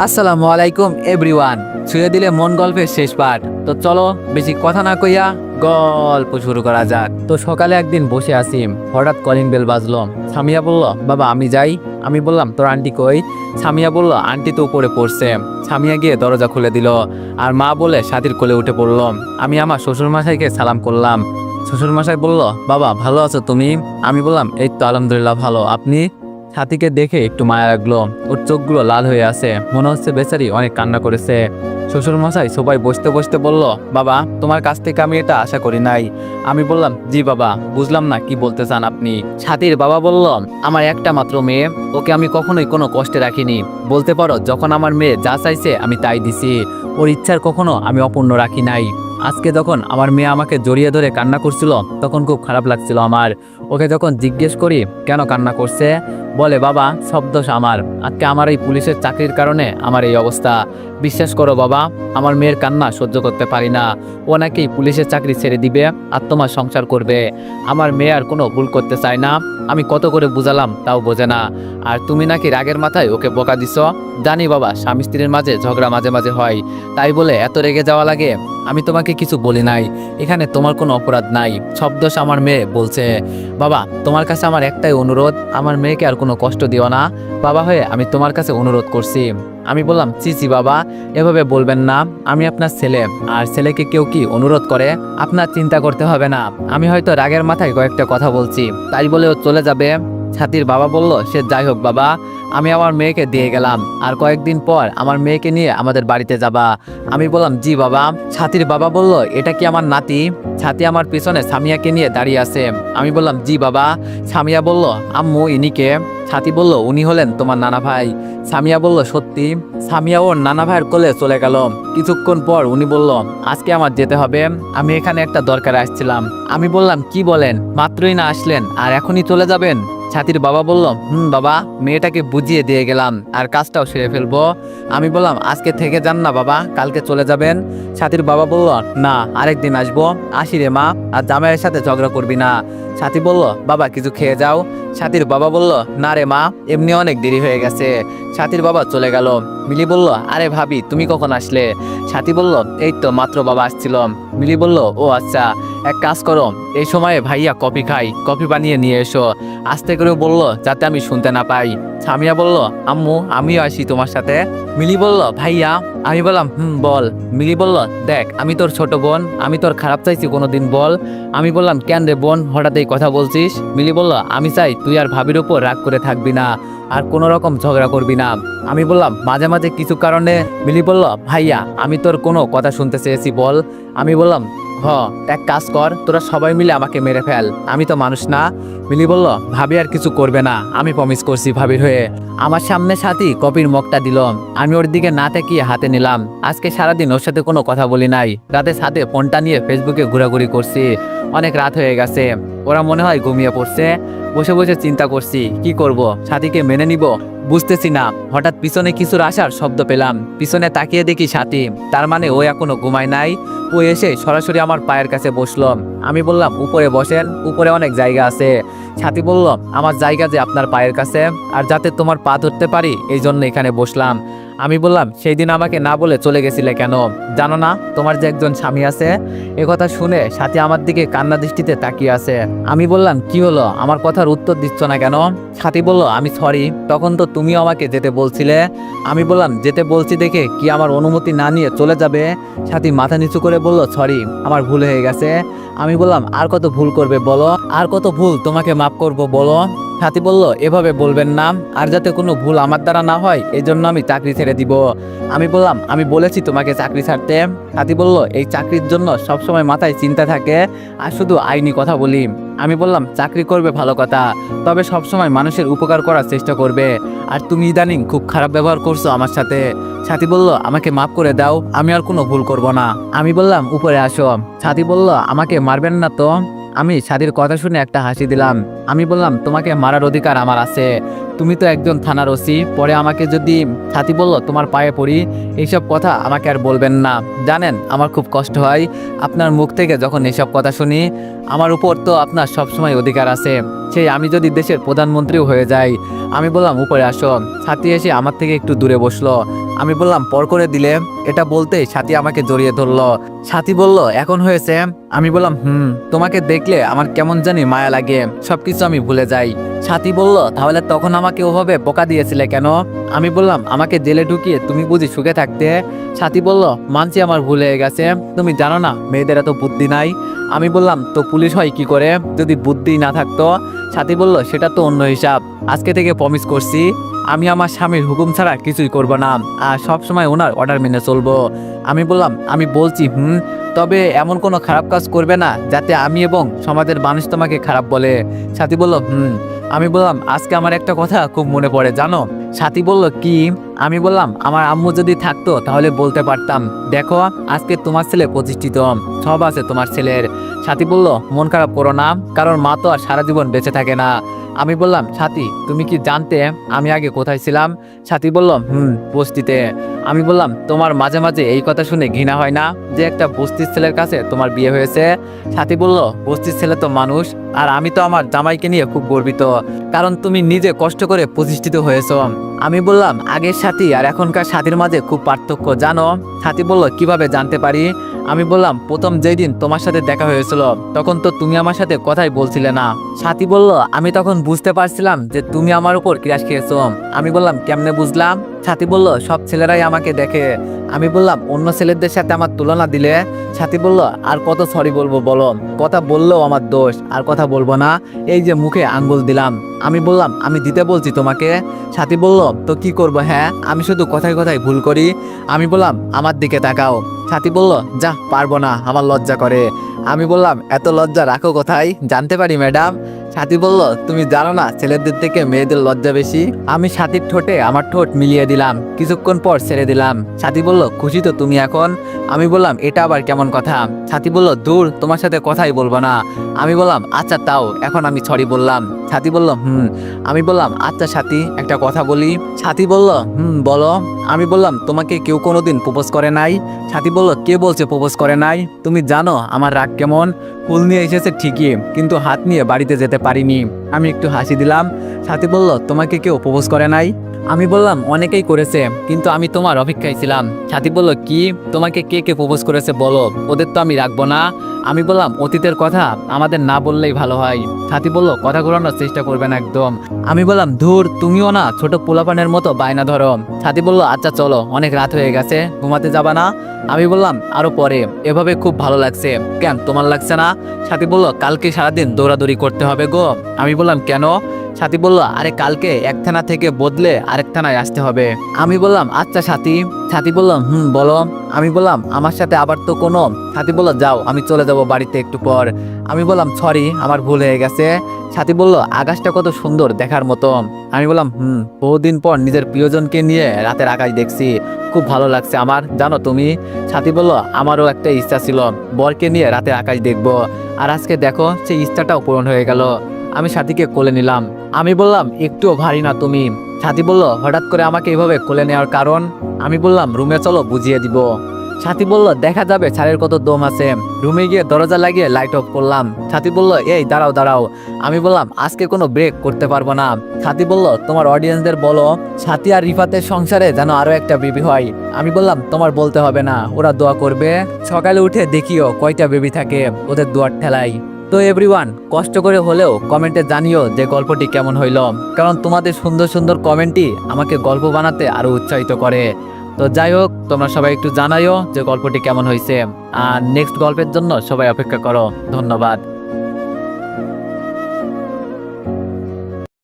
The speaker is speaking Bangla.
আসসালামু আলাইকুম এভরিওয়ান। ছুঁয়ে দিলে মন গল্পের শেষ পার্ট। তো চলো বেশি কথা না কইয়া গল্প শুরু করা যাক। তো সকালে একদিন বসে আছি, হঠাৎ কলিং বেল বাজলো। সামিয়া বলল, বাবা আমি যাই। আমি বললাম, তোর আন্টি কই? সামিয়া বলল, আন্টি তো উপরে পড়ছে। সামিয়া গিয়ে দরজা খুলে দিল, আর মা বলে সাথীর কোলে উঠে পড়ল। আমি আমার শ্বশুরমশাইকে সালাম করলাম। শ্বশুরমশাই বলল, বাবা ভালো আছো তুমি? আমি বললাম, এই তো আলহামদুলিল্লাহ ভালো, আপনি? সাথীকে দেখে একটু মায়া লাগলো, ওর চোখগুলো লাল হয়ে আছে, মনে হচ্ছে বেচারি অনেক কান্না করেছে। শ্বশুর মশাই সবাই বসতে বসতে বলল, বাবা তোমার কাছ থেকে আমি এটা আশা করি নাই। আমি বললাম, জি বাবা, বুঝলাম না কি বলতে চান আপনি। সাথীর বাবা বলল, আমার একটা মাত্র মেয়ে, ওকে আমি কখনোই কোনো কষ্টে রাখিনি। বলতে পারো যখন আমার মেয়ে যা চাইছে আমি তাই দিছি, ওর ইচ্ছার কখনো আমি অপূর্ণ রাখি নাই। আজকে যখন আমার মেয়ে আমাকে জড়িয়ে ধরে কান্না করছিল তখন খুব খারাপ লাগছিল আমার। ওকে যখন জিজ্ঞেস করি কেন কান্না করছে, বলে, বাবা সব দোষ আমার, আজকে আমার এই পুলিশের চাকরির কারণে আমার এই অবস্থা। বিশ্বাস করো বাবা, আমার মেয়ের কান্না সহ্য করতে পারি না। ও নাকি পুলিশের চাকরি ছেড়ে দিবে আর তোমার সংসার করবে। আমার মেয়ে আর কোনো ভুল করতে চায় না। আমি কত করে বুঝালাম তাও বোঝে না। আর তুমি নাকি রাগের মাথায় ওকে বকা দিছ। জানি বাবা, স্বামী স্ত্রীর মাঝে ঝগড়া মাঝে মাঝে হয়, তাই বলে এত রেগে যাওয়া লাগে? আমি তোমাকে কিছু বলি নাই, এখানে তোমার কোনো অপরাধ নাই, সব দোষ আমার মেয়ে বলছে। বাবা তোমার কাছে আমার একটাই অনুরোধ, আমার মেয়েকে আর কোনো কষ্ট দিও না। বাবা হয়ে আমি তোমার কাছে অনুরোধ করছি। আমি বললাম, চিচি বাবা এভাবে বলবেন না, আমি আপনার ছেলে, আর ছেলেকে কেউ কি অনুরোধ করে? আপনার চিন্তা করতে হবে না, আমি হয়তো রাগের মাথায় কয়েকটা কথা বলছি, তাই বলে ও চলে যাবে। ছাতির বাবা বলল, সে যাই হোক বাবা, আমি আমার মেয়েকে দিয়ে গেলাম, আর কয়েকদিন পর আমার মেয়েকে নিয়ে আমাদের বাড়িতে যাবা। আমি বললাম, জি বাবা। ছাতির বাবা বলল, এটা কি আমার নাতি? ছাতি আমার পিছনে সামিয়াকে নিয়ে দাঁড়িয়ে আছে। আমি বললাম, জি বাবা। সামিয়া বলল, আম্মু ইনি কে? ছাতি বলল, উনি হলেন তোমার নানা ভাই। সামিয়া বলল, সত্যি? সামিয়া ওর নানা ভাইয়ের কোলে চলে গেল। কিছুক্ষণ পর উনি বলল, আজকে আমার যেতে হবে, আমি এখানে একটা দরকারে আসছিলাম। আমি বললাম, কি বলেন, মাত্রই না আসলেন আর এখনই চলে যাবেন? ছাতির বাবা বলল, বাবা, মেয়েটাকে বুঝিয়ে দিয়ে গেলাম আর কাজটাও সেরে ফেলবো। আমি বললাম, আজকে থেকে যান না বাবা, কালকে চলে যাবেন। ছাতির বাবা বলল, না আরেকদিন আসবো, আসি রে মা, আর জামাইয়ের সাথে ঝগড়া করবি না। ছাতি বলল, বাবা কিছু খেয়ে যাও। ছাতির বাবা বলল, না রে মা, এমনি অনেক দেরি হয়ে গেছে। ছাতির বাবা চলে গেল। মিলি বলল, আরে ভাবি তুমি কখন আসলে? ছাতি বলল, এই তো মাত্র বাবা আসছিল। মিলি বলল, ও আচ্ছা, এক কাজ করো, এই সময়ে ভাইয়া কফি খাই, কফি বানিয়ে নিয়ে এসো। আস্তে করে বলল, যাতে আমি শুনতে না পাই। সামিয়া বলল, আম্মু আমিও আসি তোমার সাথে। মিলি বলল, ভাইয়া? আমি বললাম, বল। মিলি বলল, দেখ আমি তোর ছোট বোন, আমি তোর খারাপ চাইছি কোনোদিন বল? আমি বললাম, কেন রে বোন, হঠাৎ এই কথা বলছিস? মিলি বলল, আমি চাই তুই আর ভাবির উপর রাগ করে থাকবি না, আর কোনো রকম ঝগড়া করবি না। আমি বললাম, মাঝে মাঝে কিছু কারণে। মিলি বলল, ভাইয়া আমি তোর কোনো কথা শুনতে চেয়েছি বল। আমি বললাম, এক কাজ কর, তোরা সবাই মিলে আমাকে মেরে ফেল, আমি তো মানুষ না। মিলি বলল, ভাবি আর কিছু করবে না, আমি প্রমিস করছি ভাবির হয়ে। আমার সামনে সাথী কপির মগটা দিল, আমি ওর দিকে না তাকিয়ে হাতে নিলাম। আজকে সারাদিন ওর সাথে কোনো কথা বলি নাই, রাতে সাথে ফোনটা নিয়ে ফেসবুকে ঘোরাঘুরি করছি। অনেক রাত হয়ে গেছে, ওরা মনে হয় ঘুমিয়ে পড়ছে। বসে বসে চিন্তা করছি কি করব, সাথীকে মেনে নিব বুঝতেছি না। হঠাৎ পিছনে কিছুর আসার শব্দ পেলাম, পিছনে তাকিয়ে দেখি সাথী, তার মানে ও এখনো ঘুমায় নাই। ও এসে সরাসরি আমার পায়ের কাছে বসলো। আমি বললাম, উপরে বসেন, উপরে অনেক জায়গা আছে। সাথী বলল, আমার জায়গা যে আপনার পায়ের কাছে, আর যাতে তোমার পা ধরতে পারি এই জন্য এখানে বসলাম। আমি বললাম, সেই দিন আমাকে না বলে চলে গেছিলে কেন? জানো না তোমার যে একজন স্বামী আছে? কথা শুনে সাথী আমার দিকে কান্না দৃষ্টিতে তাকিয়ে আছে। আমি বললাম, কি হলো, আমার কথার উত্তর দিচ্ছ না কেন? সাথী বলল, আমি সরি, তখন তো তুমিও আমাকে যেতে বলছিলে। আমি বললাম, যেতে বলছি দেখে কি আমার অনুমতি না নিয়ে চলে যাবে? সাথী মাথা নিচু করে বলল, সরি, আমার ভুল হয়ে গেছে। আমি বললাম, আর কত ভুল করবে বলো, আর কত ভুল তোমাকে মাফ করব বলো? সাথী বলল, এভাবে বলবেন না, আর যাতে কোনো ভুল আমার দ্বারা না হয় এই জন্য আমি চাকরি ছেড়ে দিব। আমি বললাম, আমি বলেছি তোমাকে চাকরি ছাড়তে? সাথী বলল, এই চাকরির জন্য সবসময় মাথায় চিন্তা থাকে আর শুধু আইনি কথা বলি। আমি বললাম, চাকরি করবে ভালো কথা, তবে সবসময় মানুষের উপকার করার চেষ্টা করবে, আর তুমি ইদানিং খুব খারাপ ব্যবহার করছো আমার সাথে। সাথী বলল, আমাকে মাফ করে দাও, আমি আর কোনো ভুল করব না। আমি বললাম, উপরে আসো। সাথী বলল, আমাকে মারবেন না তো? আমি সাথীর কথা শুনে একটা হাসি দিলাম। আমি বললাম, তোমাকে মারার অধিকার আমার আছে, তুমি তো একজন থানার ওসি, পরে আমাকে যদি। সাথী বলল, তোমার পায়ে পড়ি, এইসব কথা আমাকে আর বলবেন না, জানেন আমার খুব কষ্ট হয় আপনার মুখ থেকে যখন এইসব কথা শুনি। আমার উপর তো আপনার সবসময় অধিকার আছে, সেই আমি যদি দেশের প্রধানমন্ত্রীও হয়ে যাই। আমি বললাম, উপরে আসো। সাথী এসে আমার থেকে একটু দূরে বসলো। আমি বললাম পর করে দিলে। এটা বলতেই সাথী আমাকে জড়িয়ে ধরলো। সাথী বলল এখন হয়েছে। আমি বললাম তোমাকে দেখলে আমার কেমন জানি মায়া লাগে, সবকিছু আমি ভুলে যাই। সাথী বলল তাহলে তখন আমাকে ওভাবে বোকা দিয়েছিলে কেন? আমি বললাম আমাকে জেলে ঢুকিয়ে তুমি বুঝি সুখে থাকতে। সাথী বলল মানছি আমার ভুল হয়ে গেছে, তুমি জানো না মেয়েদের এত বুদ্ধি নাই। আমি বললাম তো পুলিশ হয় কি করে যদি বুদ্ধি না থাকতো? সাথী বলল সেটা তো অন্য হিসাব, আজকে থেকে প্রমিস করছি আমি আমার স্বামীর হুকুম ছাড়া কিছুই করব না, আর সবসময় ওনার অর্ডার মেনে চলবো। আমি বললাম আমি বলছি তবে এমন কোনো খারাপ কাজ করবে না যাতে আমি এবং সমাজের মানুষ তোমাকে খারাপ বলে। সাথী বলল আমি বললাম আজকে আমার একটা কথা খুব মনে পড়ে জানো। সাথী বলল কি? আমি বললাম আমার আম্মু যদি থাকতো তাহলে বলতে পারতাম, দেখো আজকে তোমার ছেলে প্রতিষ্ঠিত, সব আছে তোমার ছেলের। সাথী বলল মন খারাপ করো না, কারণ মা তো আর সারা জীবন বেঁচে থাকে না। আমি বললাম সাথী তুমি কি জানতে আমি আগে কোথায় ছিলাম? সাথী বলল বস্তিতে। আমি বললাম তোমার মাঝে মাঝে এই কথা শুনে ঘৃণা হয় না যে একটা বস্তির ছেলের কাছে তোমার বিয়ে হয়েছে? সাথী বলল বস্তির ছেলে তো মানুষ, আর আমি তো আমার জামাইকে নিয়ে খুব গর্বিত, কারণ তুমি নিজে কষ্ট করে প্রতিষ্ঠিত হয়েছো। আমি বললাম আগের সাথী আর এখনকার সাথীর মাঝে খুব পার্থক্য জানো? সাথী বলল কিভাবে জানতে পারি? আমি বললাম প্রথম যেই দিন তোমার সাথে দেখা হয়েছিল তখন তো তুমি আমার সাথে কথাই বলছিলে না। সাথী বলল আমি তখন বুঝতে পারছিলাম যে তুমি আমার উপর ক্রাশ খেয়েছো। আমি বললাম কেমনে বুঝলাম? সাথী বলল সব ছেলেরাই আমাকে দেখে। আমি বললাম অন্য ছেলেদের সাথে আমার তুলনা দিলে? সাথী বলল আর কত সরি বলবো বলো, কথা বললেও আমার দোষ, আর কথা বলবো না, এই যে মুখে আঙ্গুল দিলাম। আমি বললাম আমি দিতে বলছি তোমাকে। সাথী বলল তো কি করবো? হ্যাঁ আমি শুধু কথায় কথায় ভুল করি। আমি বললাম আমার দিকে তাকাও। সাথী বলল যা পারবো না, আমার লজ্জা করে। আমি বললাম এত লজ্জা রাখো কোথায়, জানতে পারি ম্যাডাম? সাথী বলল তুমি জানো না ছেলেদের থেকে মেয়েদের লজ্জা বেশি। আমি সাথীর ঠোঁটে আমার ঠোঁট মিলিয়ে দিলাম, কিছুক্ষণ পর ছেড়ে দিলাম। সাথী বলল খুশি তো তুমি এখন? আমি বললাম এটা আবার কেমন কথা? সাথী বলল দূর, তোমার সাথে কথাই বলবো না। আমি বললাম আচ্ছা তাও এখন আমি সরি বললাম। সাথী বলল আমি বললাম আচ্ছা সাথী একটা কথা বলি। সাথী বলল বলো। আমি বললাম তোমাকে কেউ কোনোদিন প্রপোজ করে নাই? সাথী বলল কে বলছে প্রপোজ করে নাই? তুমি জানো আমার রাগ কেমন? ফুল নিয়ে এসেছে ঠিকই, কিন্তু হাত নিয়ে বাড়িতে যেতে পারিনি। আমি একটু হাসি দিলাম। সাথী বলল তোমাকে কেউ প্রপোজ করে নাই? আমি বললাম অনেকেই করেছে, কিন্তু আমি তোমার অপেক্ষায় ছিলাম। সাথী বলল কি? তোমাকে কে কে প্রপোজ করেছে বলো, ওদের তো আমি রাখবো না। আমি বললাম অতীতের কথা আমাদের না বললেই ভালো হয়। সাথী বলল কথা ঘোরানোর চেষ্টা করবেন একদম। আমি বললাম ধুর, তুমিও না ছোট পোলাপানের মতো বায়না ধরো। সাথী বলল আচ্ছা চলো, অনেক রাত হয়ে গেছে, ঘুমাতে যাবা না? আমি বললাম আরো পরে, এভাবে খুব ভালো লাগছে। কেন তোমার লাগছে না? সাথী বলল কালকে সারাদিন দৌড়াদৌড়ি করতে হবে গো। আমি বললাম কেন? সাথী বলল আরে কালকে এক থানা থেকে বদলে আরেক থানায় আসতে হবে। আমি বললাম আচ্ছা সাথী। সাথী বলল বলো। আমি বললাম আমার সাথে আবার তো কোনো। সাথী বলল যাও, আমি চলে যাব বাড়িতে একটু পর। আমি বললাম সরি, আমার ভুল হয়ে গেছে। সাথী বলল আকাশটা কত সুন্দর দেখার মতো। আমি বললাম বহুদিন পর নিজের প্রিয়জনকে নিয়ে রাতের আকাশ দেখছি, খুব ভালো লাগছে আমার, জানো তুমি? সাথী বলল আমারও একটা ইচ্ছা ছিল বরকে নিয়ে রাতে আকাশ দেখবো, আর আজকে দেখো সেই ইচ্ছাটাও পূরণ হয়ে গেল। আমি সাথীকে কোলে নিলাম। আমি বললাম একটুও ভারী না তুমি। সাথী বলল হঠাৎ করে আমাকে এভাবে কোলে নেওয়ার কারণ? আমি বললাম রুমে চলো বুঝিয়ে দিব। সাথী বলল দেখা যাবে ছাড়ের কত দম আছে। রুমে গিয়ে দরজা লাগিয়ে লাইট অফ করলাম। সাথী বলল এই দাঁড়াও দাঁড়াও। আমি বললাম আজকে কোনো ব্রেক করতে পারবো না। সাথী বলল তোমার অডিয়েন্সদের বলো সাথী আর রিফাতের সংসারে যেন আরো একটা বেবি হয়। আমি বললাম তোমার বলতে হবে না, ওরা দোয়া করবে। সকালে উঠে দেখিও কয়টা বেবি থাকে ওদের দোয়ার ঠেলায়। তো এভরিওয়ান, কষ্ট করে হলেও কমেন্টে জানিও যে গল্পটি কেমন হইল, কারণ তোমাদের সুন্দর সুন্দর কমেন্টই আমাকে গল্প বানাতে আরো উৎসাহিত করে। তো যাই হোক, তোমরা সবাই একটু জানাইও যে গল্পটি কেমন হয়েছে, আর নেক্সট গল্পের জন্য সবাই অপেক্ষা করো। ধন্যবাদ।